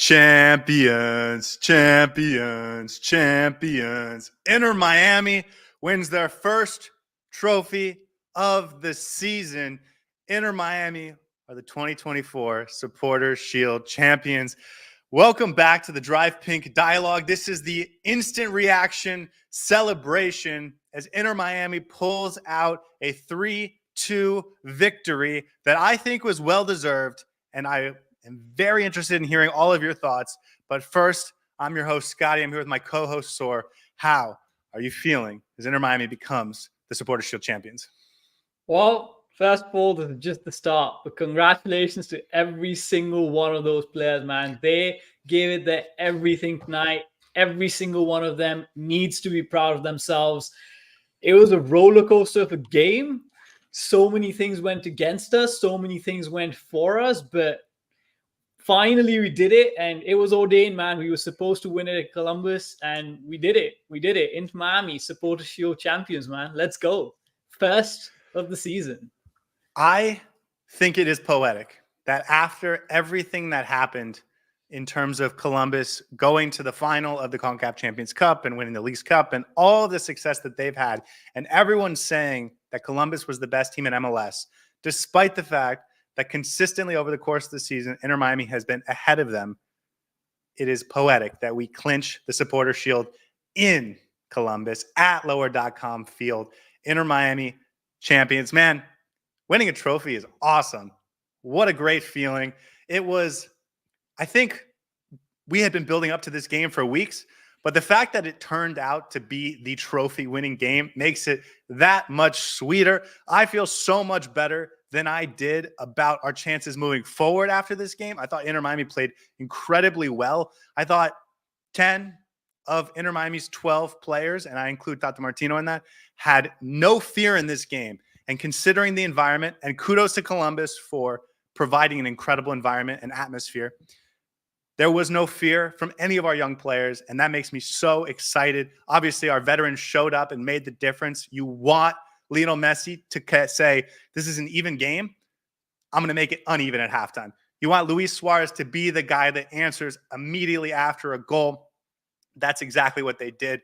Champions, champions, champions. Inter Miami wins their first trophy of the season. Inter Miami are the 2024 Supporters Shield champions. Welcome back to the Drive Pink Dialogue. This is the instant reaction celebration as Inter Miami pulls out a 3-2 victory that I think was well-deserved, and I am very interested in hearing all of your thoughts. But first, I'm your host, Scotty. I'm here with my co-host, Saur. How are you feeling as Inter Miami becomes the Supporters Shield champions? Well, first of all, this is just the start. But congratulations to every single one of those players, man. They gave it their everything tonight. Every single one of them needs to be proud of themselves. It was a roller coaster of a game. So many things went against us. So many things went for us. But finally, we did it, and it was ordained, man. We were supposed to win it at Columbus, and we did it. We did it. Inter Miami, Supporters Shield champions, man. Let's go. First of the season. I think it is poetic that after everything that happened in terms of Columbus going to the final of the CONCACAF Champions Cup and winning the Leagues Cup and all of the success that they've had, and everyone's saying that Columbus was the best team in MLS, despite the fact that consistently over the course of the season, Inter Miami has been ahead of them. It is poetic that we clinch the Supporter Shield in Columbus at lower.com field. Inter Miami champions. Man, winning a trophy is awesome. What a great feeling. It was, I think we had been building up to this game for weeks, but the fact that it turned out to be the trophy winning game makes it that much sweeter. I feel so much better than I did about our chances moving forward after this game. I thought Inter Miami played incredibly well. I thought 10 of Inter Miami's 12 players, and I include Tata Martino in that, had no fear in this game. And considering the environment, and kudos to Columbus for providing an incredible environment and atmosphere, there was no fear from any of our young players, and that makes me so excited. Obviously, our veterans showed up and made the difference. You want Lionel Messi to say, this is an even game. I'm going to make it uneven at halftime. You want Luis Suarez to be the guy that answers immediately after a goal. That's exactly what they did.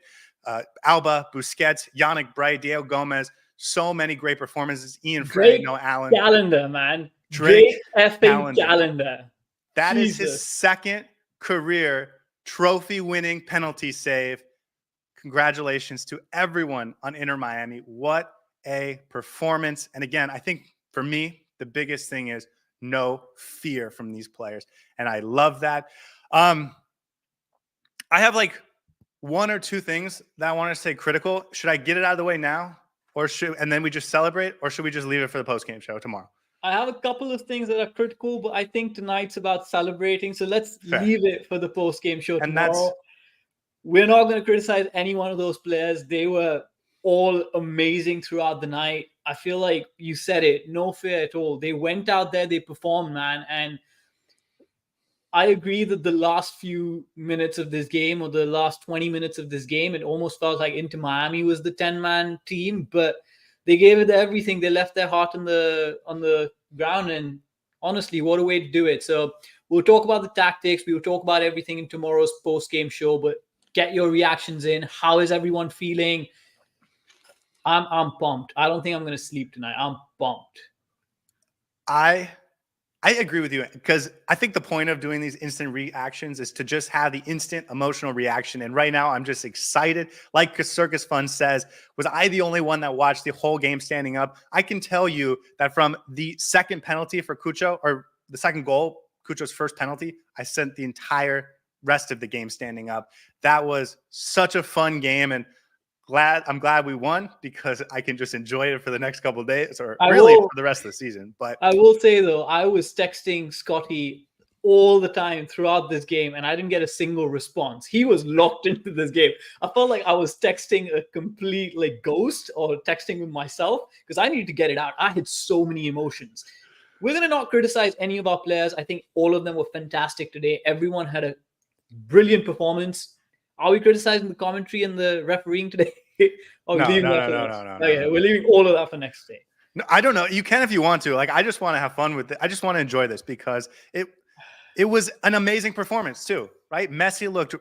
Alba, Busquets, Yannick Bray, Diego Gomez, so many great performances. Ian Frey, Noah Allen. Calendar, man. Drake effing calendar. That is his second career trophy-winning penalty save. Congratulations to everyone on Inter Miami. What a performance. And again, I think for me, the biggest thing is no fear from these players. And I love that. I have like one or two things that I want to say critical. Should I get it out of the way now? And then we just celebrate? Or should we just leave it for the post-game show tomorrow? I have a couple of things that are critical, but I think tonight's about celebrating. So let's leave it for the post-game show tomorrow. We're not going to criticize any one of those players. They were all amazing throughout the night. I feel like you said it, no fear at all. They went out there, they performed, man. And I agree that the last few minutes of this game, or the last 20 minutes of this game, it almost felt like Inter Miami was the 10-man team, but they gave it everything. They left their heart on the ground, and honestly, what a way to do it. So we'll talk about the tactics. We will talk about everything in tomorrow's post-game show, but get your reactions in. How is everyone feeling? I'm pumped. I don't think I'm going to sleep tonight. I'm pumped. I agree with you, because I think the point of doing these instant reactions is to just have the instant emotional reaction. And right now I'm just excited. Like Circus Fun says, was I the only one that watched the whole game standing up? I can tell you that from the second penalty for Cucho, or the second goal, Cucho's first penalty, I spent the entire rest of the game standing up. That was such a fun game, and I'm glad we won, because I can just enjoy it for the next couple of days, or for the rest of the season. But I will say, though, I was texting Scotty all the time throughout this game, and I didn't get a single response. He was locked into this game. I felt like I was texting a complete ghost, or texting with myself, because I needed to get it out. I had so many emotions. We're going to not criticize any of our players. I think all of them were fantastic today. Everyone had a brilliant performance. Are we criticizing the commentary and the refereeing today? No. Okay, we're leaving all of that for next day. No, I don't know. You can if you want to. I just want to have fun with it. I just want to enjoy this, because It was an amazing performance too, right? Messi looked,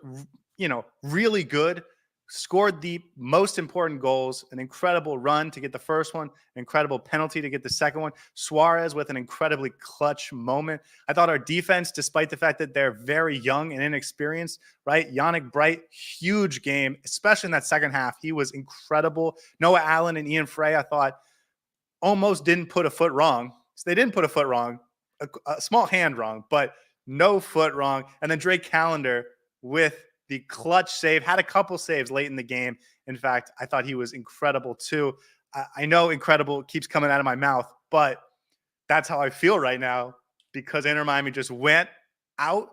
really good, scored the most important goals, an incredible run to get the first one, an incredible penalty to get the second one. Suarez with an incredibly clutch moment. I thought our defense, despite the fact that they're very young and inexperienced, right? Yannick Bright, huge game, especially in that second half. He was incredible. Noah Allen and Ian Frey, I thought, almost didn't put a foot wrong. So they didn't put a foot wrong, a small hand wrong, but no foot wrong. And then Drake Callender with the clutch save, had a couple saves late in the game. In fact, I thought he was incredible too. I know incredible keeps coming out of my mouth, but that's how I feel right now because Inter Miami just went out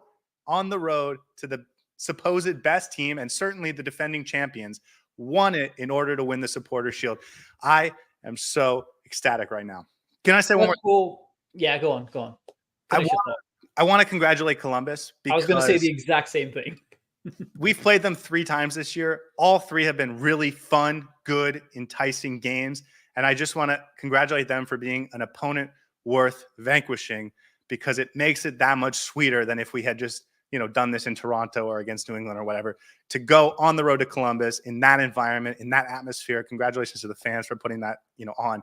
on the road to the supposed best team and certainly the defending champions, won it in order to win the Supporters Shield. I am so ecstatic right now. Can I say one more? Cool. Yeah, go on. I want to congratulate Columbus because I was going to say the exact same thing. We've played them 3 times this year. All 3 have been really fun, good, enticing games. And I just want to congratulate them for being an opponent worth vanquishing because it makes it that much sweeter than if we had just, done this in Toronto or against New England or whatever. To go on the road to Columbus in that environment, in that atmosphere, congratulations to the fans for putting that, on.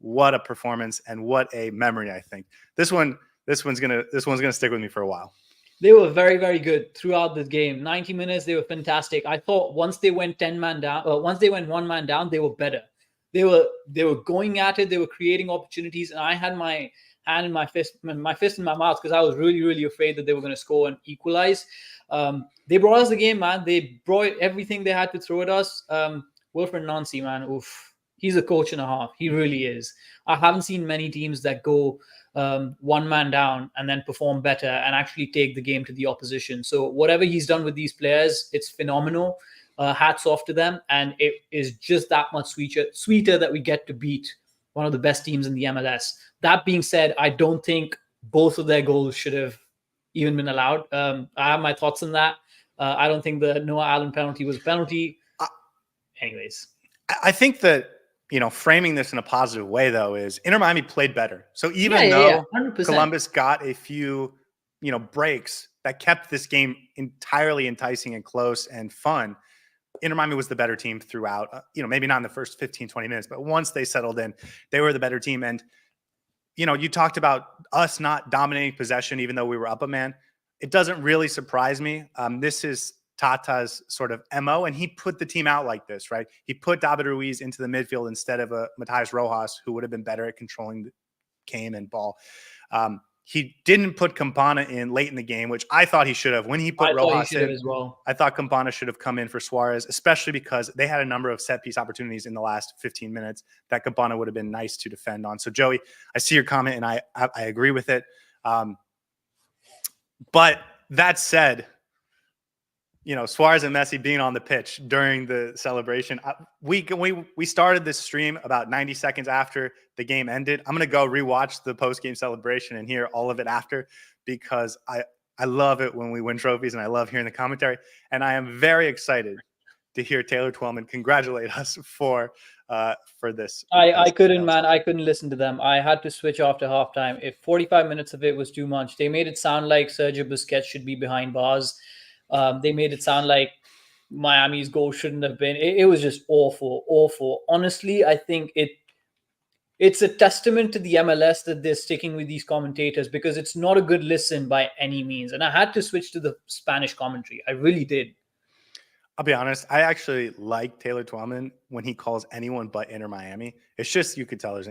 What a performance and what a memory, I think. This one's gonna stick with me for a while. They were very, very good throughout the game. 90 minutes, they were fantastic. I thought once they went 10 man down, once they went 1 man down, they were better. They were going at it. They were creating opportunities, and I had my hand in my fist in my mouth because I was really, really afraid that they were going to score and equalize. They brought us the game, man. They brought everything they had to throw at us. Wilfred Nancy, man, oof. He's a coach and a half. He really is. I haven't seen many teams that go 1 man down and then perform better and actually take the game to the opposition. So whatever he's done with these players, it's phenomenal. Hats off to them. And it is just that much sweeter that we get to beat one of the best teams in the MLS. That being said, I don't think both of their goals should have even been allowed. I have my thoughts on that. I don't think the Noah Allen penalty was a penalty. Anyways. I think that, framing this in a positive way, though, is Inter Miami played better. So even though 100%. Columbus got a few, breaks that kept this game entirely enticing and close and fun, Inter Miami was the better team throughout, maybe not in the first 15, 20 minutes, but once they settled in, they were the better team. And, you talked about us not dominating possession, even though we were up a man. It doesn't really surprise me. This is Tata's sort of MO, and he put the team out like this, right? He put David Ruiz into the midfield instead of Matias Rojas, who would have been better at controlling the game and ball. He didn't put Campana in late in the game, which I thought he should have. When he put Rojas in, as well. I thought Campana should have come in for Suarez, especially because they had a number of set-piece opportunities in the last 15 minutes that Campana would have been nice to defend on. So, Joey, I see your comment, and I agree with it. But that said, Suarez and Messi being on the pitch during the celebration. We started this stream about 90 seconds after the game ended. I'm going to go rewatch the post-game celebration and hear all of it after because I love it when we win trophies and I love hearing the commentary. And I am very excited to hear Taylor Twellman congratulate us for this. I couldn't listen to them. I had to switch after halftime. If 45 minutes of it was too much, they made it sound like Sergio Busquets should be behind bars. They made it sound like Miami's goal shouldn't have been. It was just awful. Honestly, I think it's a testament to the MLS that they're sticking with these commentators because it's not a good listen by any means. And I had to switch to the Spanish commentary. I really did. I'll be honest. I actually like Taylor Twellman when he calls anyone but Inter Miami. It's just you could tell there's.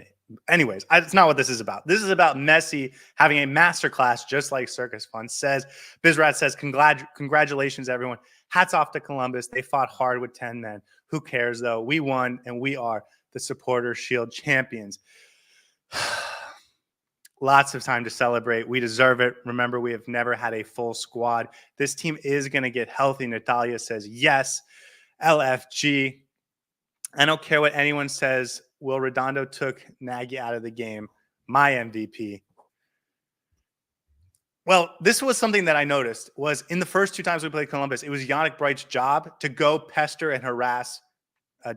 Anyways, it's not what this is about. This is about Messi having a masterclass, just like Circus Fun says. Bizrat says, congratulations, everyone. Hats off to Columbus. They fought hard with 10 men. Who cares, though? We won, and we are the Supporters Shield champions. Lots of time to celebrate. We deserve it. Remember, we have never had a full squad. This team is going to get healthy. Natalia says, yes. LFG. I don't care what anyone says. Will Redondo took Nagy out of the game. My MVP. Well, this was something that I noticed was in the first 2 times we played Columbus, it was Yannick Bright's job to go pester and harass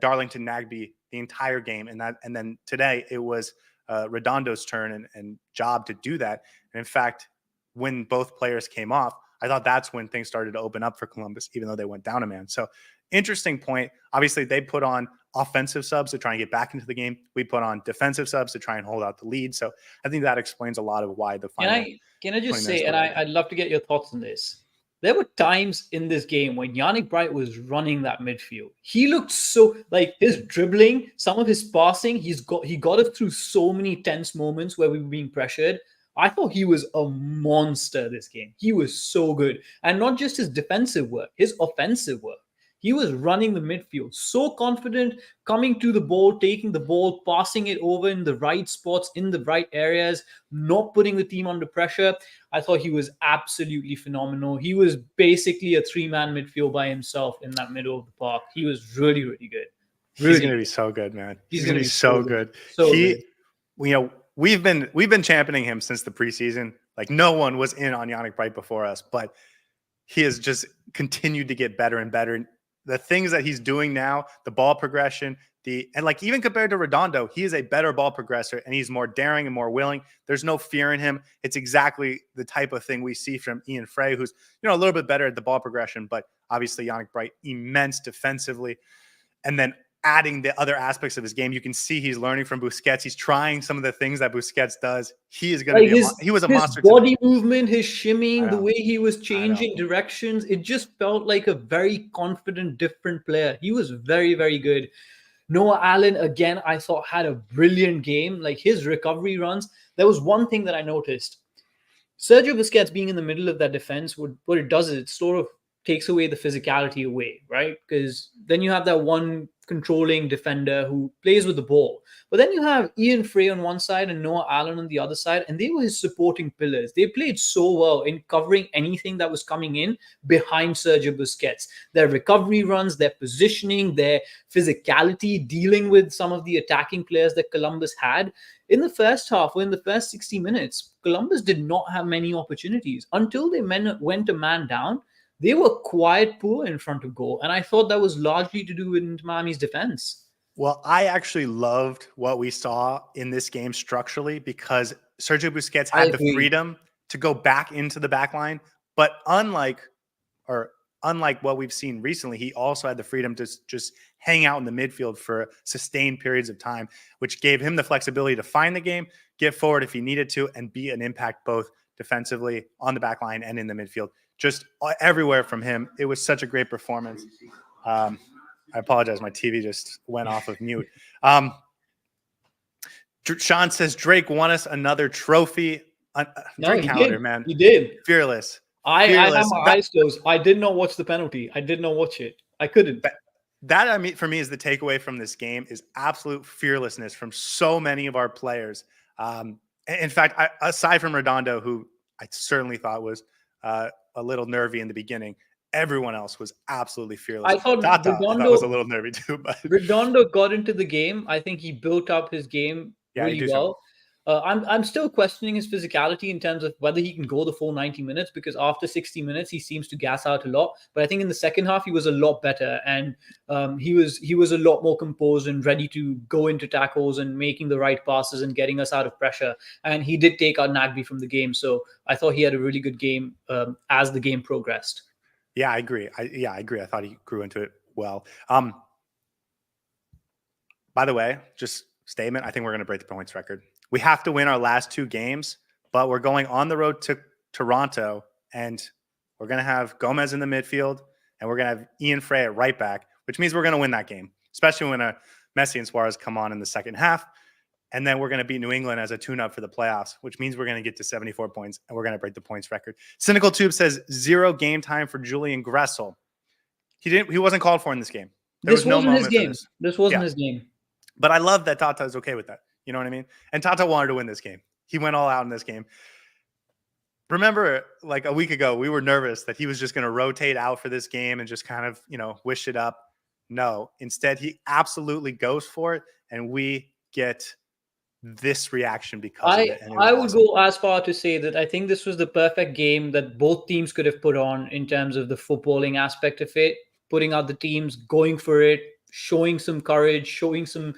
Darlington Nagbe the entire game. And then today it was Redondo's turn and job to do that. And in fact, when both players came off, I thought that's when things started to open up for Columbus, even though they went down a man. So interesting point. Obviously, they put on offensive subs to try and get back into the game. We put on defensive subs to try and hold out the lead. So I think that explains a lot of why the final. Can I just say, and I'd love to get your thoughts on this. There were times in this game when Yannick Bright was running that midfield. He looked so like his dribbling, some of his passing, he got us through so many tense moments where we were being pressured. I thought he was a monster this game. He was so good. And not just his defensive work, his offensive work. He was running the midfield, so confident, coming to the ball, taking the ball, passing it over in the right spots, in the right areas, not putting the team under pressure. I thought he was absolutely phenomenal. He was basically a three-man midfield by himself in that middle of the park. He was really, really good. He's going to be so good, man. He's going to be so good. So good. You know, we've been championing him since the preseason. Like no one was in on Yannick Bright before us, but he has just continued to get better and better. The things that he's doing now, the ball progression, and like even compared to Redondo, he is a better ball progressor and he's more daring and more willing. There's no fear in him. It's exactly the type of thing we see from Ian Frey, who's, you know, a little bit better at the ball progression, but obviously Yannick Bright, immense defensively. And then adding the other aspects of his game, you can see he's learning from Busquets. He's trying some of the things that Busquets does. He is going to be he was a monster. His body movement, his shimming, the way he was changing directions, it just felt like a very confident, different player. He was very, very good. Noah Allen, again, I thought had a brilliant game. Like his recovery runs. There was one thing that I noticed. Sergio Busquets being in the middle of that defense, what it does is it sort of takes away the physicality away, right? Because then you have that one controlling defender who plays with the ball. But then you have Ian Frey on one side and Noah Allen on the other side, and they were his supporting pillars. They played so well in covering anything that was coming in behind Sergio Busquets. Their recovery runs, their positioning, their physicality, dealing with some of the attacking players that Columbus had. In the first half, or in the first 60 minutes, Columbus did not have many opportunities. Until they went a man down, they were quite poor in front of goal. And I thought that was largely to do with Miami's defense. Well, I actually loved what we saw in this game structurally because Sergio Busquets had the freedom to go back into the back line. But unlike what we've seen recently, he also had the freedom to just hang out in the midfield for sustained periods of time, which gave him the flexibility to find the game, get forward if he needed to, and be an impact both defensively on the back line and in the midfield. Just everywhere from him. It was such a great performance. I apologize. My TV just went off of mute. Sean says Drake won us another trophy. Drake calendar, man. He did. Fearless. I had my eyes closed. I did not watch the penalty. I did not watch it. I couldn't. That, I mean, for me, is the takeaway from this game is absolute fearlessness from so many of our players. In fact, aside from Redondo, who I certainly thought was a little nervy in the beginning, everyone else was absolutely fearless. I thought Tata Redondo was a little nervy too. But Redondo got into the game. I think he built up his game really well. I'm still questioning his physicality in terms of whether he can go the full 90 minutes because after 60 minutes he seems to gas out a lot. But I think in the second half he was a lot better and he was a lot more composed and ready to go into tackles and making the right passes and getting us out of pressure. And he did take out Nagby from the game, so I thought he had a really good game as the game progressed. Yeah, I agree. I agree. I thought he grew into it well. By the way, just statement. I think we're going to break the points record. We have to win our last two games, but we're going on the road to Toronto, and we're going to have Gomez in the midfield, and we're going to have Ian Frey at right back, which means we're going to win that game, especially when Messi and Suarez come on in the second half. And then we're going to beat New England as a tune-up for the playoffs, which means we're going to get to 74 points, and we're going to break the points record. Cynical Tube says 0 game time for Julian Gressel. He wasn't called for in this game. This wasn't his game. This wasn't his game. But I love that Tata is okay with that. You know what I mean? And Tata wanted to win this game. He went all out in this game. Remember, like a week ago, we were nervous that he was just going to rotate out for this game and just kind of, wish it up. No, instead, he absolutely goes for it, and we get this reaction because of it. I would go as far to say that I think this was the perfect game that both teams could have put on in terms of the footballing aspect of it, putting out the teams, going for it, showing some courage, showing some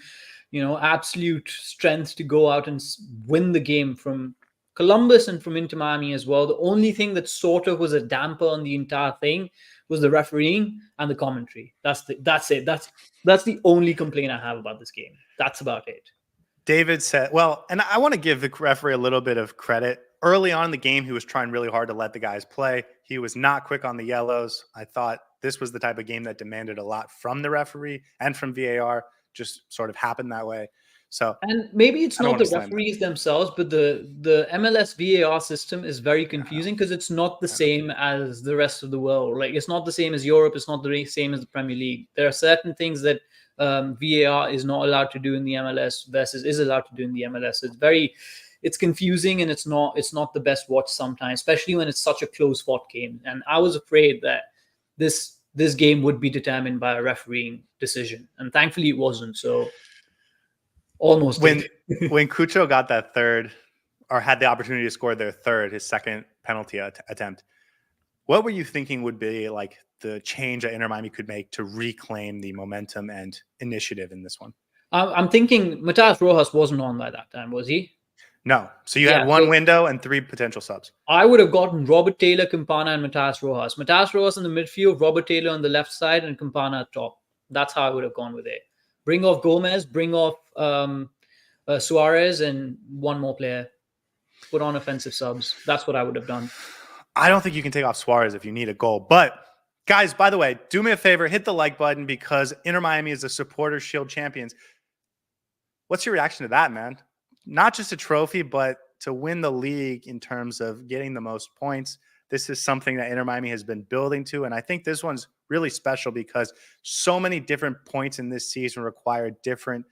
absolute strength to go out and win the game from Columbus and from Inter Miami as well, the only thing that sort of was a damper on the entire thing was the refereeing and the commentary. That's it. That's the only complaint I have about this game. That's about it. David said, well, and I want to give the referee a little bit of credit. Early on in the game, he was trying really hard to let the guys play. He was not quick on the yellows. I thought this was the type of game that demanded a lot from the referee and from VAR. Just sort of happened that way. So, and maybe it's not the referees themselves, but the MLS VAR system is very confusing because it's not the same as the rest of the world. Like, it's not the same as Europe. It's not the same as the Premier League. There are certain things that VAR is not allowed to do in the MLS versus is allowed to do in the MLS. It's confusing, and it's not the best watch sometimes, especially when it's such a close fought game. And I was afraid that this game would be determined by a refereeing decision, and thankfully it wasn't. So. Almost when Cucho got that third, or had the opportunity to score their third, his second penalty attempt, what were you thinking would be like the change that Inter Miami could make to reclaim the momentum and initiative in this one? I'm thinking Matheus Rojas wasn't on by that time, was he? No. So you had one window and 3 potential subs. I would have gotten Robert Taylor, Campana, and Matheus Rojas. Matheus Rojas in the midfield, Robert Taylor on the left side, and Campana at top. That's how I would have gone with it. Bring off Gomez, bring off Suarez, and one more player. Put on offensive subs. That's what I would have done. I don't think you can take off Suarez if you need a goal. But, guys, by the way, do me a favor. Hit the like button because Inter Miami is the Supporters Shield champions. What's your reaction to that, man? Not just a trophy, but to win the league in terms of getting the most points. This is something that Inter Miami has been building to. And I think this one's really special because so many different points in this season require different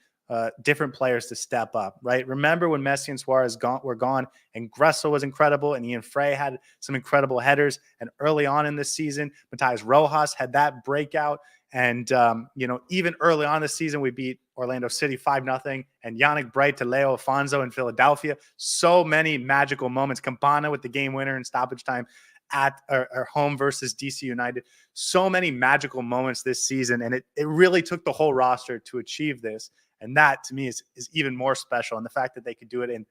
players to step up, right? Remember when Messi and Suarez were gone, and Gressel was incredible, and Ian Frey had some incredible headers. And early on in this season, Matheus Rojas had that breakout. And, even early on this season, we beat Orlando City 5-0, and Yannick Bright to Leo Afonso in Philadelphia. So many magical moments. Campana with the game winner in stoppage time at our home versus DC United. So many magical moments this season, and it really took the whole roster to achieve this. And that, to me, is even more special. And the fact that they could do it in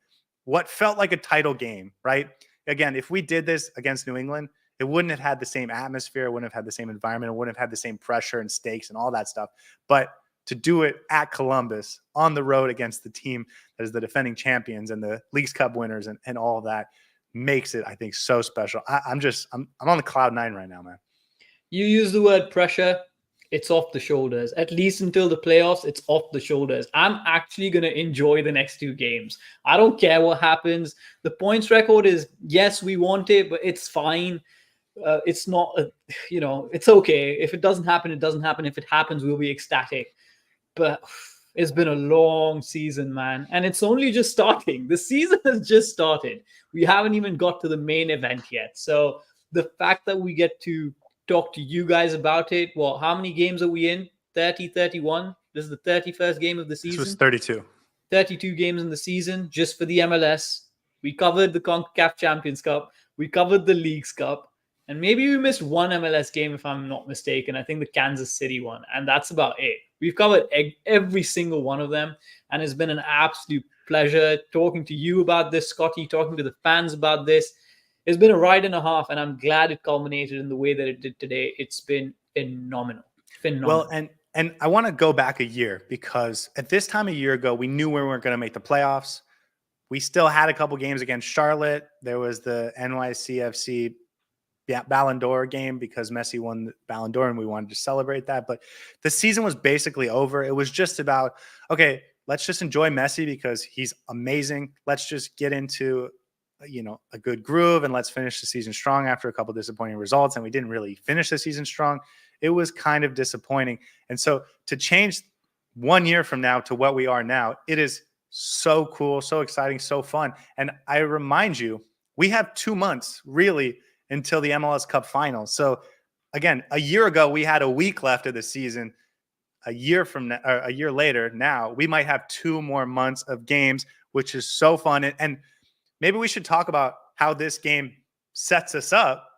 what felt like a title game, right? Again, if we did this against New England, it wouldn't have had the same atmosphere, it wouldn't have had the same environment, it wouldn't have had the same pressure and stakes and all that stuff. But to do it at Columbus on the road against the team that is the defending champions and the Leagues Cup winners and all of that makes it, I think, so special. I'm on the cloud 9 right now, man. You use the word pressure. It's off the shoulders. At least until the playoffs, it's off the shoulders. I'm actually going to enjoy the next 2 games. I don't care what happens. The points record is, yes, we want it, but it's fine. It's not, it's okay. If it doesn't happen, it doesn't happen. If it happens, we'll be ecstatic. But it's been a long season, man. And it's only just starting. The season has just started. We haven't even got to the main event yet. So the fact that we get to talk to you guys about it. Well, how many games are we in? 30, 31? This is the 31st game of the season. This was 32. 32 games in the season just for the MLS. We covered the CONCACAF Champions Cup. We covered the Leagues Cup. And maybe we missed one MLS game, if I'm not mistaken. I think the Kansas City one. And that's about it. We've covered every single one of them. And it's been an absolute pleasure talking to you about this, Scotty, talking to the fans about this. It's been a ride and a half, and I'm glad it culminated in the way that it did today. It's been phenomenal. Well, and I want to go back a year because at this time a year ago, we knew we weren't going to make the playoffs. We still had a couple games against Charlotte. There was the NYCFC Ballon d'Or game because Messi won the Ballon d'Or, and we wanted to celebrate that. But the season was basically over. It was just about, okay, let's just enjoy Messi because he's amazing. Let's just get into a good groove, and let's finish the season strong after a couple of disappointing results. And we didn't really finish the season strong. It was kind of disappointing. And so to change 1 year from now to what we are now, it is so cool, so exciting, so fun. And I remind you, we have 2 months really until the MLS Cup final. So again, a year ago, we had a week left of the season. A year later, now we might have 2 more months of games, which is so fun. And maybe we should talk about how this game sets us up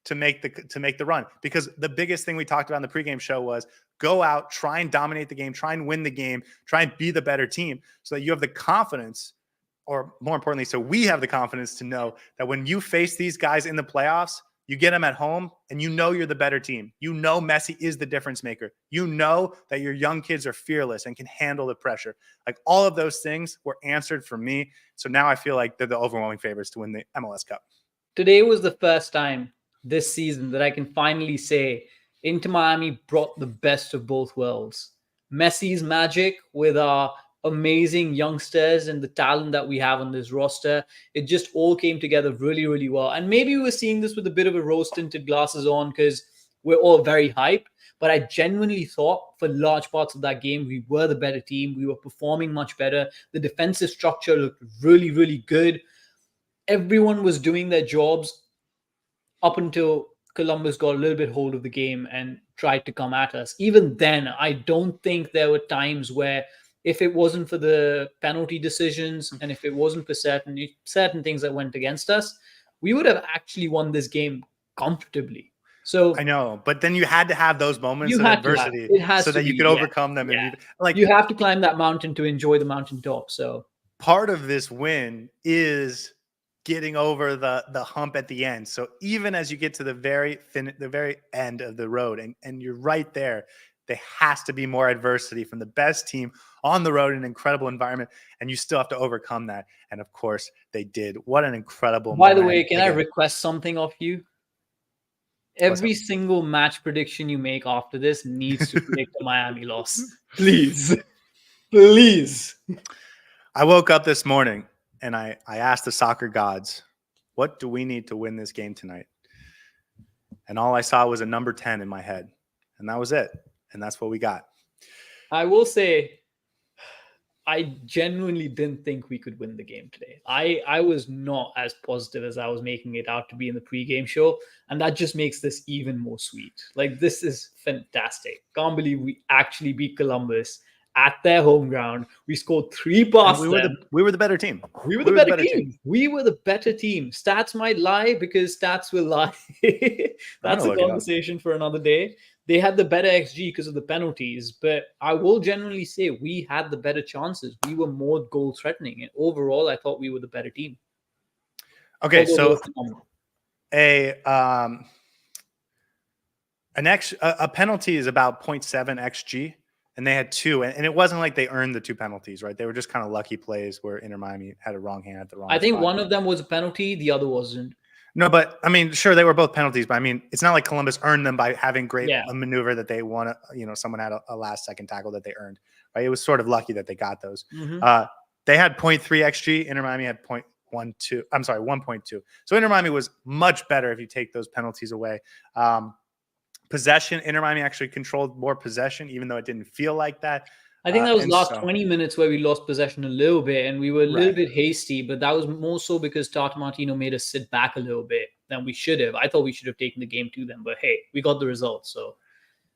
to make the run, because the biggest thing we talked about in the pregame show was go out, try and dominate the game, try and win the game, try and be the better team so that you have the confidence or more importantly, so we have the confidence to know that when you face these guys in the playoffs, you get them at home and you know you're the better team. You know Messi is the difference maker. You know that your young kids are fearless and can handle the pressure. Like all of those things were answered for me. So now I feel like they're the overwhelming favorites to win the MLS Cup. Today was the first time this season that I can finally say Inter Miami brought the best of both worlds. Messi's magic with our amazing youngsters and the talent that we have on this roster. It just all came together really, really well. And maybe we were seeing this with a bit of a rose-tinted glasses on because we're all very hyped. But I genuinely thought for large parts of that game, we were the better team. We were performing much better. The defensive structure looked really, really good. Everyone was doing their jobs up until Columbus got a little bit hold of the game and tried to come at us. Even then, I don't think there were times where if it wasn't for the penalty decisions and if it wasn't for certain things that went against us, we would have actually won this game comfortably. So I know, but then you had to have those moments of adversity so that you could overcome them. Yeah. And like you have to climb that mountain to enjoy the mountaintop. So part of this win is getting over the hump at the end. So even as you get to the very end of the road and you're right there has to be more adversity from the best team on the road in an incredible environment, and you still have to overcome that. And of course they did. What an incredible By the way, can I request something of you? Every single match prediction you make after this needs to predict a Miami loss. Please. Please. I woke up this morning and I asked the soccer gods, what do we need to win this game tonight? And all I saw was a number 10 in my head. And that was it. And that's what we got. I will say, I genuinely didn't think we could win the game today. I was not as positive as I was making it out to be in the pregame show. And that just makes this even more sweet. Like, this is fantastic. Can't believe we actually beat Columbus at their home ground. We scored 3 past them. We were the better team. We were the better team. We were the better team. Stats might lie because stats will lie. That's a conversation for another day. They had the better XG because of the penalties, but I will generally say we had the better chances. We were more goal threatening, and overall, I thought we were the better team. Okay, so a penalty is about 0.7 XG. And they had 2, and it wasn't like they earned the 2 penalties, right? They were just kind of lucky plays where Inter Miami had a wrong hand at the wrong spot. I think one of them was a penalty, the other wasn't. No, but I mean, sure, they were both penalties, but I mean, it's not like Columbus earned them by having a maneuver that they won. Someone had a last-second tackle that they earned, right? It was sort of lucky that they got those. Mm-hmm. They had 0.3 XG. Inter Miami had 0.12. I'm sorry, 1.2. So Inter Miami was much better if you take those penalties away. Possession, Inter Miami actually controlled more possession, even though it didn't feel like that. I think that was last 20 minutes where we lost possession a little bit, and we were a little bit hasty, but that was more so because Tata Martino made us sit back a little bit than we should have. I thought we should have taken the game to them, but hey, we got the result. So,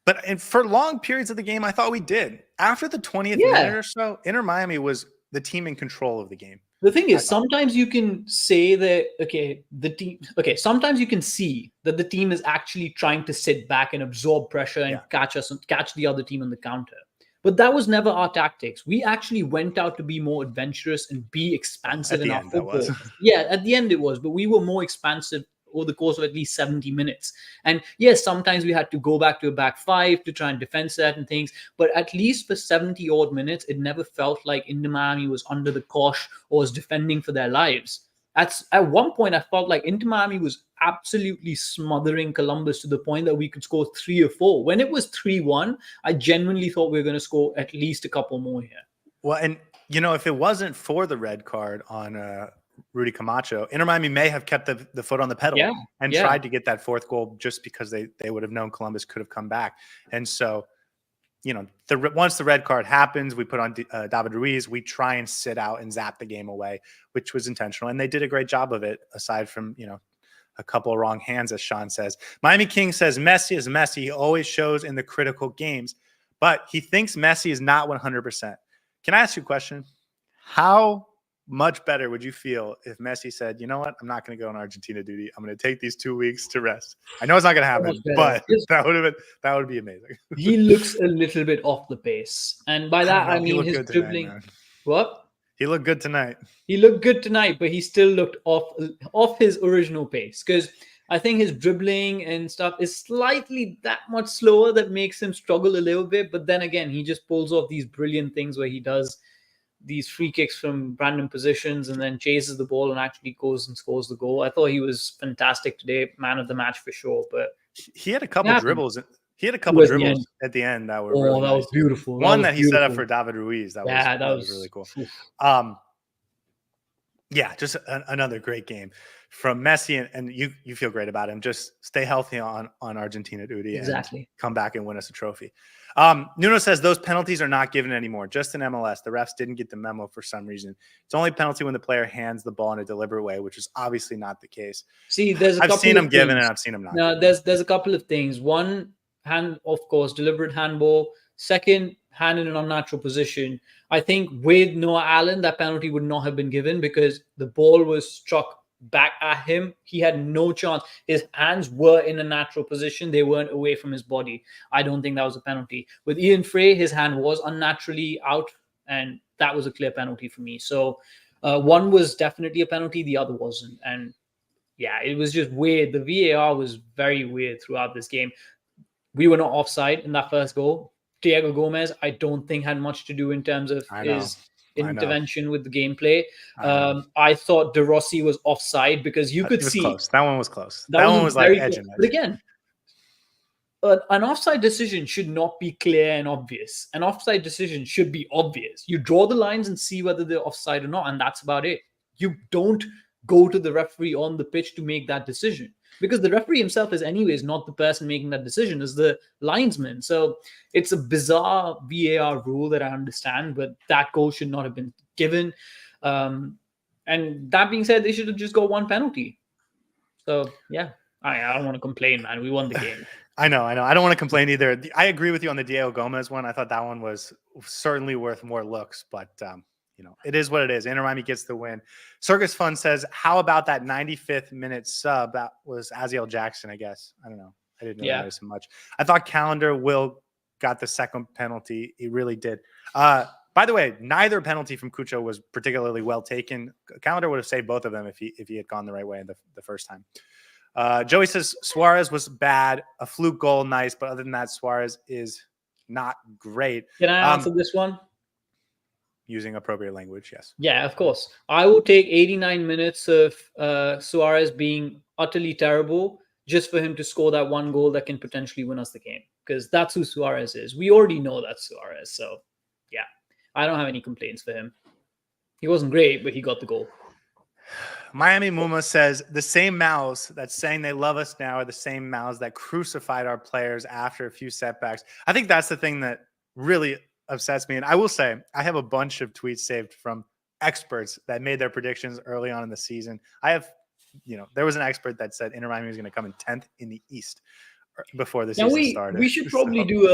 but for long periods of the game, I thought we did. After the 20th minute or so, Inter Miami was the team in control of the game. The thing is, sometimes you can say that, sometimes you can see that the team is actually trying to sit back and absorb pressure and catch the other team on the counter. But that was never our tactics. We actually went out to be more adventurous and be expansive in our football. Yeah, at the end it was, but we were more expansive over the course of at least 70 minutes. And yes, sometimes we had to go back to a back 5 to try and defend certain things, but at least for 70 odd minutes, it never felt like Inter Miami was under the cosh or was defending for their lives. At one point, I felt like Inter Miami was absolutely smothering Columbus to the point that we could score 3 or 4. When it was 3-1, I genuinely thought we were going to score at least a couple more here. Well, and if it wasn't for the red card on Rudy Camacho, Inter Miami may have kept the foot on the pedal and tried to get that 4th goal just because they would have known Columbus could have come back. And so, once the red card happens, we put on David Ruiz. We try and sit out and zap the game away, which was intentional. And they did a great job of it, aside from, a couple of wrong hands, as Sean says. Miami King says, Messi is Messi. He always shows in the critical games, but he thinks Messi is not 100%. Can I ask you a question? How much better would you feel if Messi said, you know what, I'm not going to go on Argentina duty. I'm going to take these 2 weeks to rest. I know it's not going to happen, but that would be amazing. He looks a little bit off the pace. And by that, I mean his dribbling. What? He looked good tonight. He looked good tonight, but he still looked off his original pace, because I think his dribbling and stuff is slightly that much slower, that makes him struggle a little bit. But then again, he just pulls off these brilliant things where he does these free kicks from random positions and then chases the ball and actually goes and scores the goal. I thought he was fantastic today, man of the match for sure. But he had a couple dribbles. He had a couple dribbles at the end that were really nice. Was beautiful. One that he set up for David Ruiz. That was really cool. Yeah, just another great game from Messi, and you feel great about him. Just stay healthy on Argentina duty, exactly, and come back and win us a trophy. Nuno says those penalties are not given anymore, just in MLS. The refs didn't get the memo for some reason. It's only penalty when the player hands the ball in a deliberate way, which is obviously not the case. See, I've seen them given and I've seen them not. No, there's a couple of things. One, hand, of course, deliberate handball. Second, hand in an unnatural position. I think with Noah Allen, that penalty would not have been given because the ball was struck back at him. He had no chance. His hands were in a natural position. They weren't away from his body. I don't think that was a penalty. With Ian Frey, his hand was unnaturally out, and that was a clear penalty for me. So one was definitely a penalty, the other wasn't. And yeah, it was just weird. The VAR was very weird throughout this game. We were not offside in that first goal. Diego Gomez, I don't think had much to do in terms of his intervention with the gameplay. I thought De Rossi was offside because you could see close. That one was close. That one was like edge. But again, an offside decision should not be clear and obvious. An offside decision should be obvious. You draw the lines and see whether they're offside or not, and that's about it. You don't go to the referee on the pitch to make that decision, because the referee himself is anyways not the person making that decision, is the linesman. So it's a bizarre VAR rule that I understand, but that goal should not have been given. And that being said, they should have just got one penalty. So yeah, I don't want to complain, man. We won the game. I know. I don't want to complain either. I agree with you on the Diego Gomez one. I thought that one was certainly worth more looks, but it is what it is. Inter Miami gets the win. Circus Fun says, how about that 95th minute sub? That was Aziel Jackson, I guess. I don't know. I didn't notice him much. I thought Will got the second penalty. He really did. By the way, neither penalty from Cucho was particularly well taken. Calendar would have saved both of them if he had gone the right way the first time. Joey says Suarez was bad. A fluke goal, nice. But other than that, Suarez is not great. Can I answer this one? Using appropriate language, yes. Yeah, of course. I will take 89 minutes of Suarez being utterly terrible just for him to score that one goal that can potentially win us the game, because that's who Suarez is. We already know that's Suarez. So, yeah, I don't have any complaints for him. He wasn't great, but he got the goal. Miami Muma says, the same mouths that's saying they love us now are the same mouths that crucified our players after a few setbacks. I think that's the thing that really upsets me. And I will say, I have a bunch of tweets saved from experts that made their predictions early on in the season. I have, there was an expert that said Inter Miami was going to come in 10th in the East before the season started. We should probably do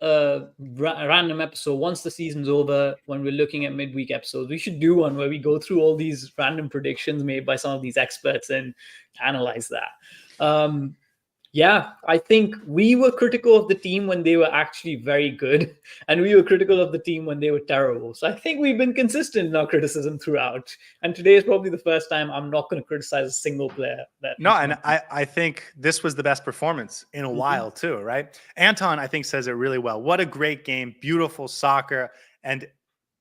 a random episode once the season's over. When we're looking at midweek episodes, we should do one where we go through all these random predictions made by some of these experts and analyze that. Yeah, I think we were critical of the team when they were actually very good, and we were critical of the team when they were terrible. So I think we've been consistent in our criticism throughout. And today is probably the first time I'm not going to criticize a single player. And I think this was the best performance in a while too, right? Anton, I think, says it really well. What a great game, beautiful soccer, and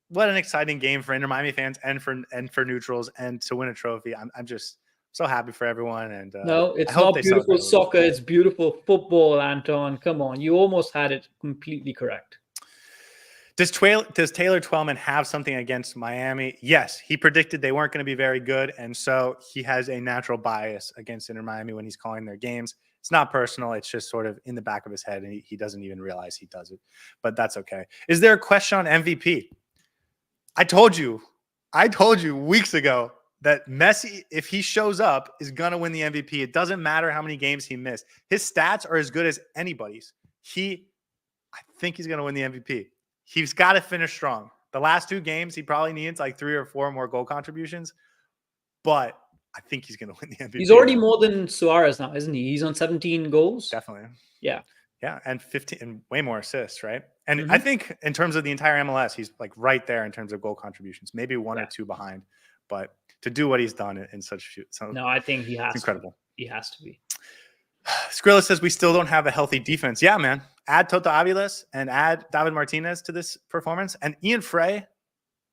what an exciting game for Inter Miami fans and for neutrals, and to win a trophy. I'm just so happy for everyone. And no, it's not beautiful soccer. It's beautiful football, Anton. Come on. You almost had it completely correct. Does Taylor Twellman have something against Miami? Yes. He predicted they weren't going to be very good. And so he has a natural bias against Inter Miami when he's calling their games. It's not personal. It's just sort of in the back of his head, and he doesn't even realize he does it. But that's okay. Is there a question on MVP? I told you weeks ago that Messi, if he shows up, is going to win the MVP. It doesn't matter how many games he missed. His stats are as good as anybody's. I think he's going to win the MVP. He's got to finish strong. The last two games, he probably needs like 3 or 4 more goal contributions. But I think he's going to win the MVP. He's already more than Suarez now, isn't he? He's on 17 goals. Definitely. Yeah. Yeah, and 15 and way more assists, right? And I think in terms of the entire MLS, he's like right there in terms of goal contributions, maybe one or two behind. But to do what he's done in such no, I think he has. It's incredible. He has to be. Skrilla says we still don't have a healthy defense. Yeah, man. Add Tota Aviles and add David Martinez to this performance, and Ian Frey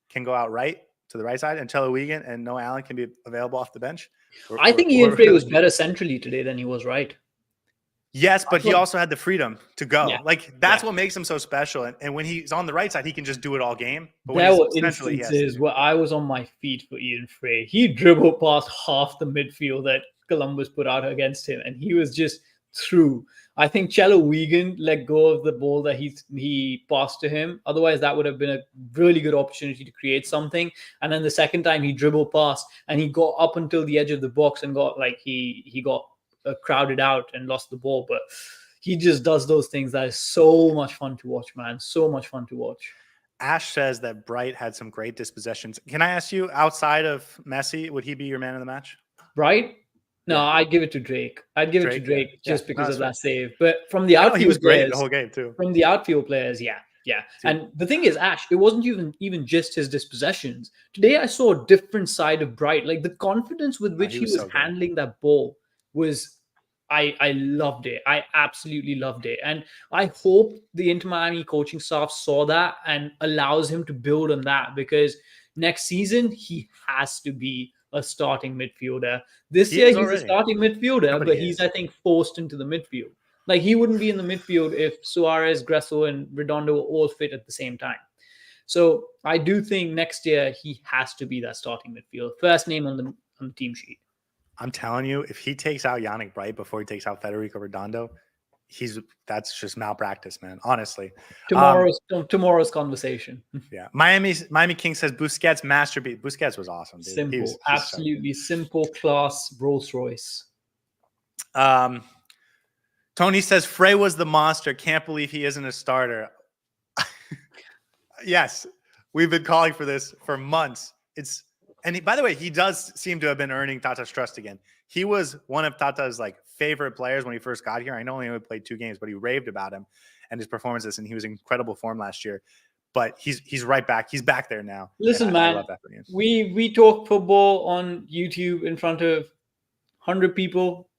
can go out right to the right side, and Chelo Wigan and Noah Allen can be available off the bench. I think Ian Frey was better centrally today than he was right. Yes, but he also had the freedom to go. Yeah. Like that's what makes him so special. And when he's on the right side, he can just do it all game. But there were instances where I was on my feet for Ian Frey. He dribbled past half the midfield that Columbus put out against him, and he was just through. I think Chelo Wigan let go of the ball that he passed to him. Otherwise, that would have been a really good opportunity to create something. And then the second time he dribbled past and he got up until the edge of the box and got like he got crowded out and lost the ball. But he just does those things that is so much fun to watch, man. So much fun to watch. Ash says that Bright had some great dispossessions. Can I ask you, outside of Messi, would he be your man of the match? Bright? No, I'd give it to Drake. I'd give it to Drake just because of that save. But from the outfield, he was great the whole game too. From the outfield players, yeah. And the thing is, Ash, it wasn't even just his dispossessions. Today, I saw a different side of Bright. Like the confidence with which he was handling that ball was, I loved it. I absolutely loved it. And I hope the Inter Miami coaching staff saw that and allows him to build on that, because next season he has to be a starting midfielder. This year he's a starting midfielder, but he's, I think, forced into the midfield. Like he wouldn't be in the midfield if Suarez, Gressel, and Redondo were all fit at the same time. So I do think next year he has to be that starting midfield. First name on the team sheet. I'm telling you, if he takes out Yannick Bright before he takes out Federico Redondo, that's just malpractice, man. Honestly, tomorrow's conversation. Yeah, Miami King says Busquets masterpiece. Busquets was awesome, dude. Simple, absolutely simple, class, Rolls Royce. Tony says Frey was the monster. Can't believe he isn't a starter. Yes, we've been calling for this for months. By the way, he does seem to have been earning Tata's trust again. He was one of Tata's favorite players when he first got here. I know he only played 2 games, but he raved about him and his performances, and he was in incredible form last year. But he's right back. He's back there now. Listen, man, we talk football on YouTube in front of 100 people.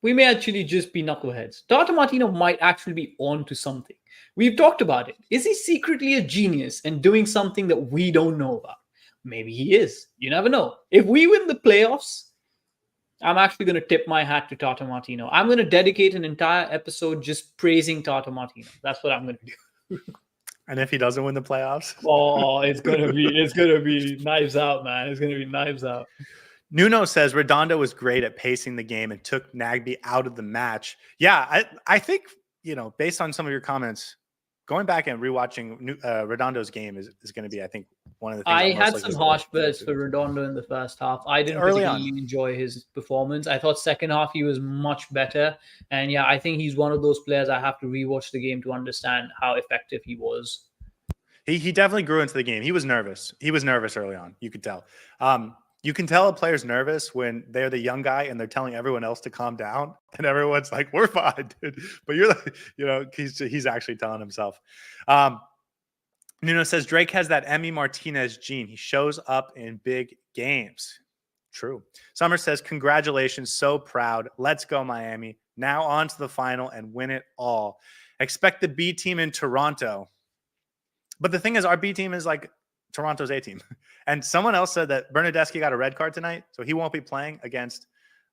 We may actually just be knuckleheads. Tata Martino might actually be on to something. We've talked about it. Is he secretly a genius and doing something that we don't know about? Maybe he is. You never know. If we win the playoffs, I'm actually going to tip my hat to Tata Martino. I'm going to dedicate an entire episode just praising Tata Martino. That's what I'm going to do. And if he doesn't win the playoffs? Oh, it's going to be knives out, man. It's going to be knives out. Nuno says Redondo was great at pacing the game and took Nagby out of the match. Yeah, I think, based on some of your comments, going back and rewatching Redondo's game is going to be, I think, one of the things. I had some harsh words for Redondo in the first half. I didn't really enjoy his performance. I thought second half he was much better. And yeah, I think he's one of those players I have to rewatch the game to understand how effective he was. He definitely grew into the game. He was nervous. He was nervous early on. You could tell. You can tell a player's nervous when they're the young guy and they're telling everyone else to calm down, and everyone's like, "We're fine, dude." But you're like, he's actually telling himself. Nuno says Drake has that Emi Martinez gene. He shows up in big games. True. Summer says, "Congratulations, so proud. Let's go, Miami. Now on to the final and win it all. Expect the B team in Toronto." But the thing is, our B team is like Toronto's A team. And someone else said that Bernadeschi got a red card tonight, so he won't be playing against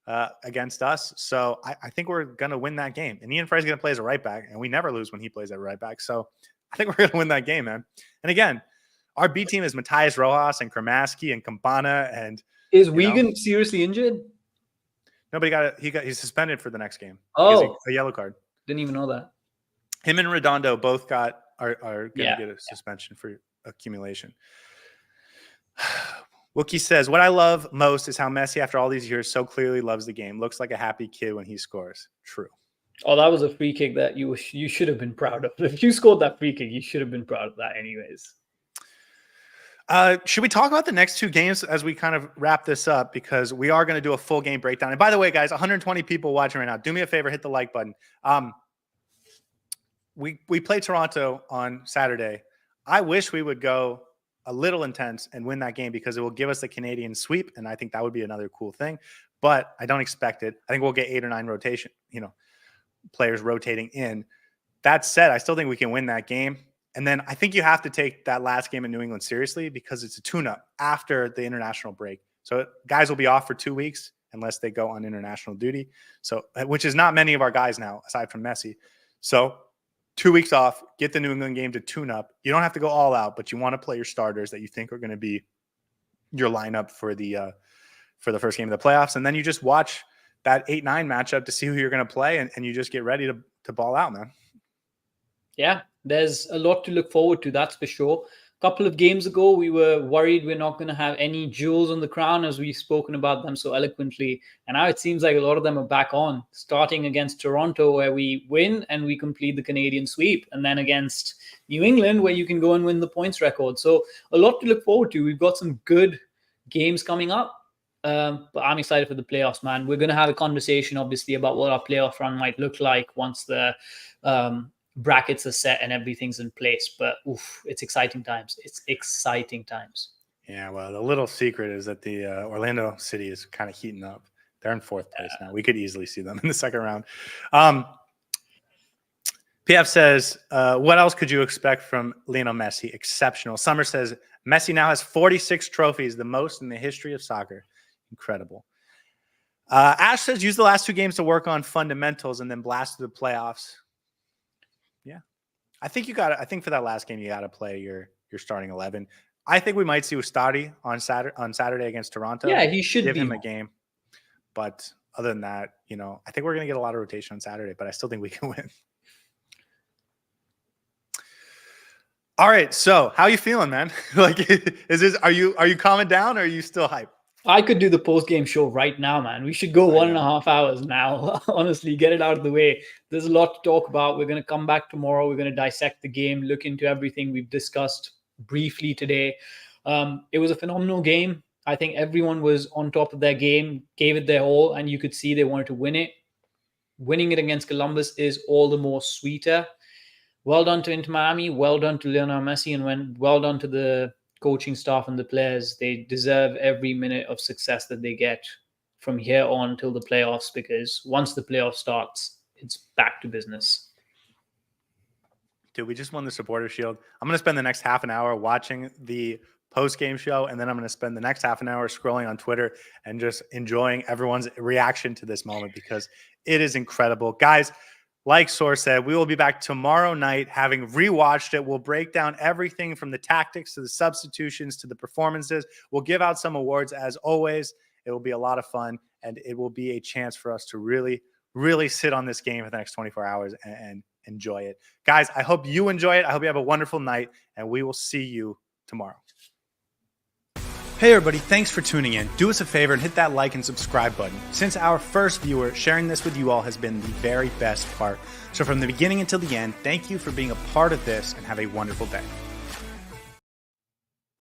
us. So I think we're going to win that game. And Ian Frey's going to play as a right back, and we never lose when he plays at right back. So I think we're going to win that game, man. And again, our B team is Matthias Rojas and Kramaski and Campana. And is Wigan seriously injured? Nobody he's suspended for the next game. Oh, a yellow card. Didn't even know that. Him and Redondo both are going to get a suspension for accumulation. Wookie says, "What I love most is how Messi, after all these years, so clearly loves the game. Looks like a happy kid when he scores." True. Oh, that was a free kick that you should have been proud of. If you scored that free kick, you should have been proud of that anyways. Should we talk about the next 2 games as we kind of wrap this up? Because we are going to do a full game breakdown. And by the way, guys, 120 people watching right now. Do me a favor, hit the like button. we play Toronto on Saturday. I wish we would go a little intense and win that game because it will give us the Canadian sweep, and I think that would be another cool thing. But I don't expect it. I think we'll get 8 or 9 rotation, players rotating in. That said, I still think we can win that game. And then I think you have to take that last game in New England seriously because it's a tune-up after the international break. So guys will be off for 2 weeks unless they go on international duty. So, which is not many of our guys now, aside from Messi. So 2 weeks off, get the New England game to tune up. You don't have to go all out, but you want to play your starters that you think are going to be your lineup for the first game of the playoffs. And then you just watch that 8-9 matchup to see who you're going to play. And you just get ready to ball out, man. Yeah, there's a lot to look forward to, that's for sure. A couple of games ago, we were worried we're not going to have any jewels on the crown as we've spoken about them so eloquently. And now it seems like a lot of them are back on, starting against Toronto, where we win and we complete the Canadian sweep, and then against New England, where you can go and win the points record. So a lot to look forward to. We've got some good games coming up. But I'm excited for the playoffs, man. We're going to have a conversation, obviously, about what our playoff run might look like once the brackets are set and everything's in place. But it's exciting times. It's exciting times. Yeah, well, the little secret is that the Orlando City is kind of heating up. They're in 4th place now. We could easily see them in the second round. PF says, what else could you expect from Lionel Messi? Exceptional. Summer says, Messi now has 46 trophies, the most in the history of soccer. Incredible. Ash says, use the last 2 games to work on fundamentals and then blast to the playoffs. Yeah. I think for that last game, you got to play your starting 11. I think we might see Ustadi on Saturday against Toronto. Yeah, he should give him a game. But other than that, I think we're going to get a lot of rotation on Saturday, but I still think we can win. All right. So how are you feeling, man? Are you calming down or are you still hyped? I could do the post-game show right now, man. We should go 1.5 hours now. Honestly, get it out of the way. There's a lot to talk about. We're going to come back tomorrow. We're going to dissect the game, look into everything we've discussed briefly today. It was a phenomenal game. I think everyone was on top of their game, gave it their all, and you could see they wanted to win it. Winning it against Columbus is all the more sweeter. Well done to Inter Miami. Well done to Lionel Messi, and well done to the coaching staff and the players. They deserve every minute of success that they get from here on till the playoffs, because once the playoff starts, it's back to business. Dude, we just won the Supporter Shield. I'm going to spend the next half an hour watching the post-game show, and then I'm going to spend the next half an hour scrolling on Twitter and just enjoying everyone's reaction to this moment because it is incredible. Guys, like Saur said, we will be back tomorrow night having rewatched it. We'll break down everything from the tactics to the substitutions to the performances. We'll give out some awards as always. It will be a lot of fun, and it will be a chance for us to really, really sit on this game for the next 24 hours and enjoy it. Guys, I hope you enjoy it. I hope you have a wonderful night, and we will see you tomorrow. Hey everybody, thanks for tuning in. Do us a favor and hit that like and subscribe button. Since our first viewer, sharing this with you all has been the very best part. So from the beginning until the end, thank you for being a part of this and have a wonderful day.